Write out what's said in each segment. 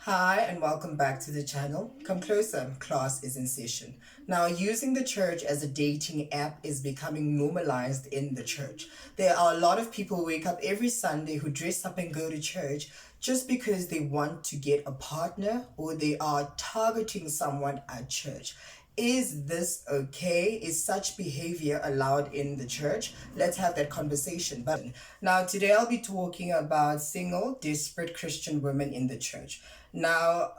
Hi and welcome back to the channel. Come closer, class is in session. Now, using the church as a dating app is becoming normalized in the church. There are a lot of people who wake up every Sunday who dress up and go to church just because they want to get a partner or they are targeting someone at church. Is this okay? Is such behavior allowed in the church? Let's have that conversation. But now, today I'll be talking about single, desperate Christian women in the church. Now,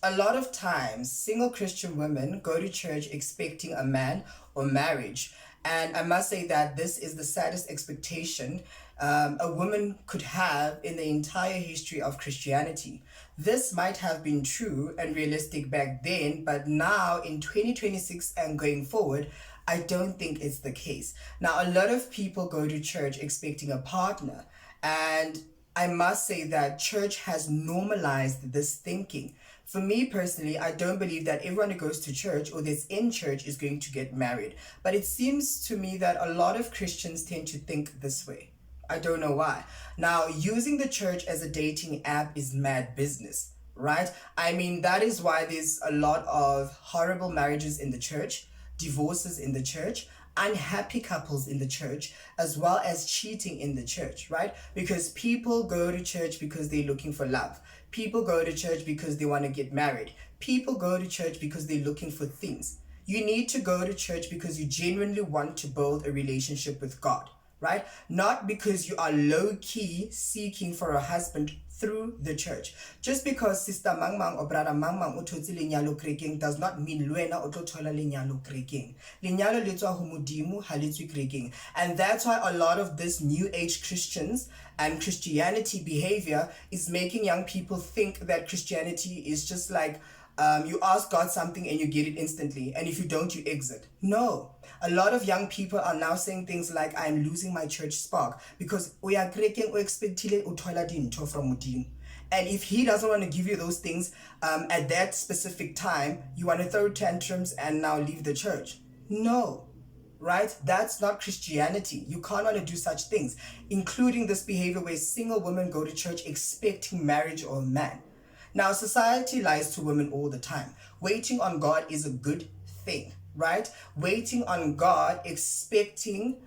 a lot of times, single Christian women go to church expecting a man or marriage. And I must say that this is the saddest expectation a woman could have in the entire history of Christianity. This might have been true and realistic back then, but now in 2026 and going forward, I don't think it's the case. Now, a lot of people go to church expecting a partner, and I must say that church has normalized this thinking. For me personally, I don't believe that everyone who goes to church or that's in church is going to get married. But it seems to me that a lot of Christians tend to think this way. I don't know why. Now, using the church as a dating app is mad business, right? I mean, that is why there's a lot of horrible marriages in the church, divorces in the church, unhappy couples in the church, as well as cheating in the church, right? Because people go to church because they're looking for love. People go to church because they want to get married. People go to church because they're looking for things. You need to go to church because you genuinely want to build a relationship with God, right? Not because you are low-key seeking for a husband through the church. Just because Sister Mangmang or Brother Mangmang o thotse lenyalo kerekeng does not mean lwena o tlo thola lenyalo kerekeng. Lenyalo le tswa ho Modimo, ha le tswe kerekeng. And that's why a lot of this new age Christians and Christianity behavior is making young people think that Christianity is just like you ask God something and you get it instantly, and if you don't, you exit. No. A lot of young people are now saying things like, I'm losing my church spark because we are creating o expectile o thola dintho from Modimo. And if he doesn't want to give you those things at that specific time, you want to throw tantrums and now leave the church. No. Right? That's not Christianity. You can't want to do such things, including this behavior where single women go to church expecting marriage or a man. Now, society lies to women all the time. Waiting on God is a good thing, right? Waiting on God, expecting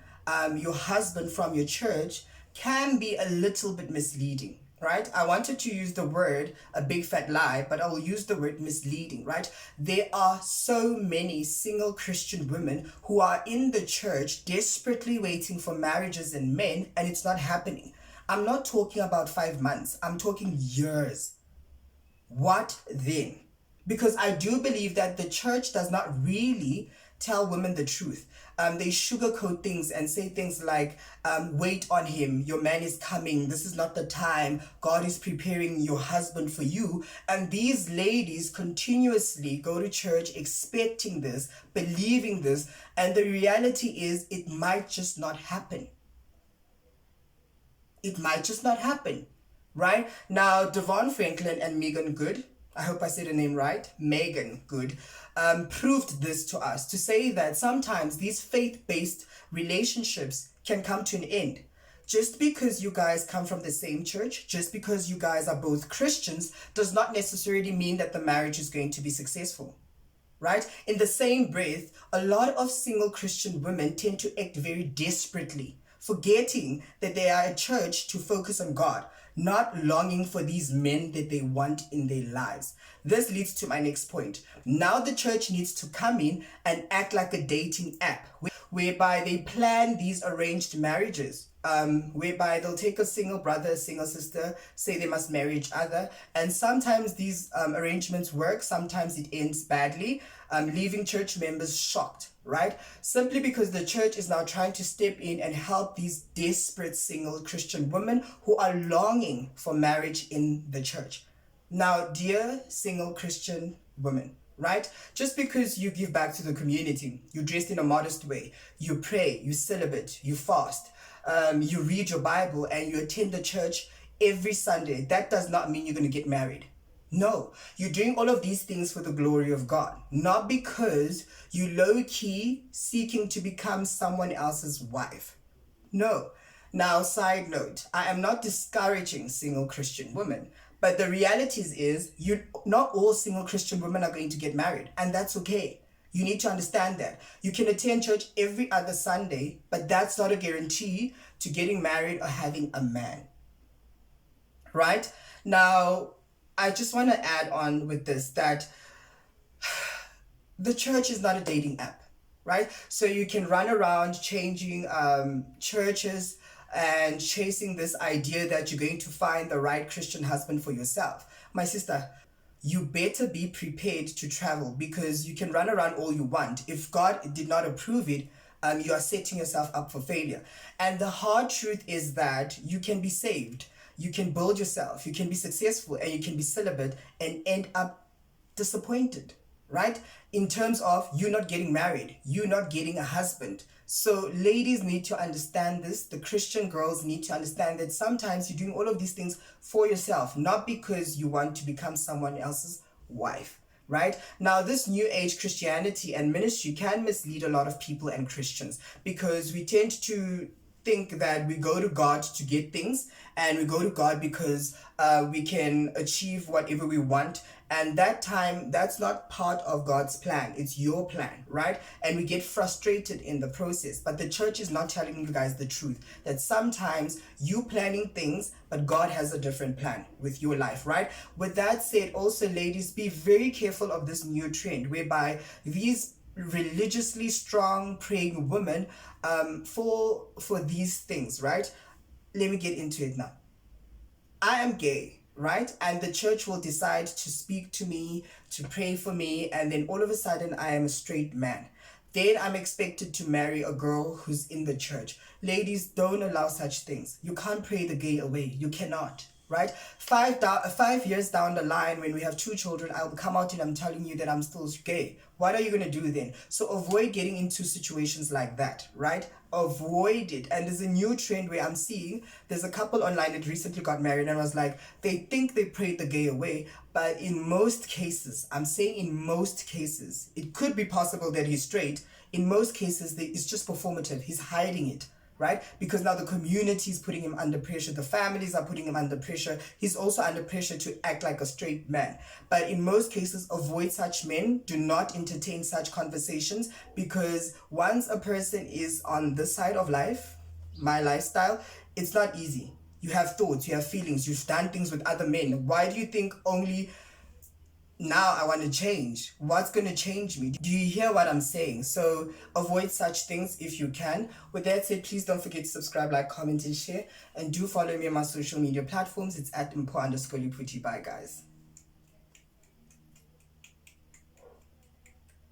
your husband from your church can be a little bit misleading, right? I wanted to use the word a big fat lie, but I will use the word misleading, right? There are so many single Christian women who are in the church desperately waiting for marriages and men, and it's not happening. I'm not talking about 5 months. I'm talking years. What then? Because I do believe that the church does not really tell women the truth. They sugarcoat things and say things like, wait on him, your man is coming, this is not the time, God is preparing your husband for you. And these ladies continuously go to church expecting this, believing this, and the reality is it might just not happen. It might just not happen. Right? Now, Devon Franklin and Megan Good, I hope I said her name right, Megan Good, proved this to us to say that sometimes these faith-based relationships can come to an end. Just because you guys come from the same church, just because you guys are both Christians, does not necessarily mean that the marriage is going to be successful. Right? In the same breath, a lot of single Christian women tend to act very desperately, forgetting that they are a church to focus on God, not longing for these men that they want in their lives. This leads to my next point. Now the church needs to come in and act like a dating app, whereby they plan these arranged marriages, whereby they'll take a single brother, a single sister, say they must marry each other. And sometimes these arrangements work, sometimes it ends badly, leaving church members shocked, right? Simply because the church is now trying to step in and help these desperate single Christian women who are longing for marriage in the church. Now, dear single Christian women, right? Just because you give back to the community, you dress in a modest way, you pray, you celibate, you fast, you read your Bible, and you attend the church every Sunday, that does not mean you're going to get married. No, you're doing all of these things for the glory of God, not because you low-key seeking to become someone else's wife. No. Now, side note, I am not discouraging single Christian women, But the realities is, you not all single Christian women are going to get married, and that's okay. You need to understand that. You can attend church every other Sunday, but that's not a guarantee to getting married or having a man. Right? Now, I just want to add on with this that the church is not a dating app, right? So you can run around changing churches and chasing this idea that you're going to find the right Christian husband for yourself. My sister, you better be prepared to travel, because you can run around all you want. If God did not approve it, you are setting yourself up for failure. And the hard truth is that you can be saved, you can build yourself, you can be successful, and you can be celibate and end up disappointed, right? In terms of you not getting married, you not getting a husband. So ladies need to understand this. The Christian girls need to understand that sometimes you're doing all of these things for yourself, not because you want to become someone else's wife. Right? Now, this new age Christianity and ministry can mislead a lot of people and Christians, because we tend to think that we go to God to get things, and we go to God because we can achieve whatever we want. And that's not part of God's plan. It's your plan, right? And we get frustrated in the process. But the church is not telling you guys the truth, that sometimes you planning things, but God has a different plan with your life, right? With that said, also ladies, be very careful of this new trend whereby these religiously strong praying women fall for these things, right? Let me get into it now. I am gay, right? And the church will decide to speak to me, to pray for me, and then all of a sudden I am a straight man. Then I'm expected to marry a girl who's in the church. Ladies, don't allow such things. You can't pray the gay away. You cannot. Right? 5 years down the line, when we have 2 children, I'll come out and I'm telling you that I'm still gay. What are you going to do then? So avoid getting into situations like that, right? Avoid it. And there's a new trend where I'm seeing there's a couple online that recently got married and was like, they think they prayed the gay away, but in most cases, I'm saying in most cases, it could be possible that he's straight. In most cases, it's just performative. He's hiding it, right? Because now the community is putting him under pressure. The families are putting him under pressure. He's also under pressure to act like a straight man. But in most cases, avoid such men. Do not entertain such conversations, because once a person is on this side of life, my lifestyle, it's not easy. You have thoughts, you have feelings, you've done things with other men. Why do you think only now I want to change? What's going to change me? Do you hear what I'm saying? So avoid such things if you can. With that said, please don't forget to subscribe, like, comment, and share. And do follow me on my social media platforms. It's at @impo_liputi. Bye, guys.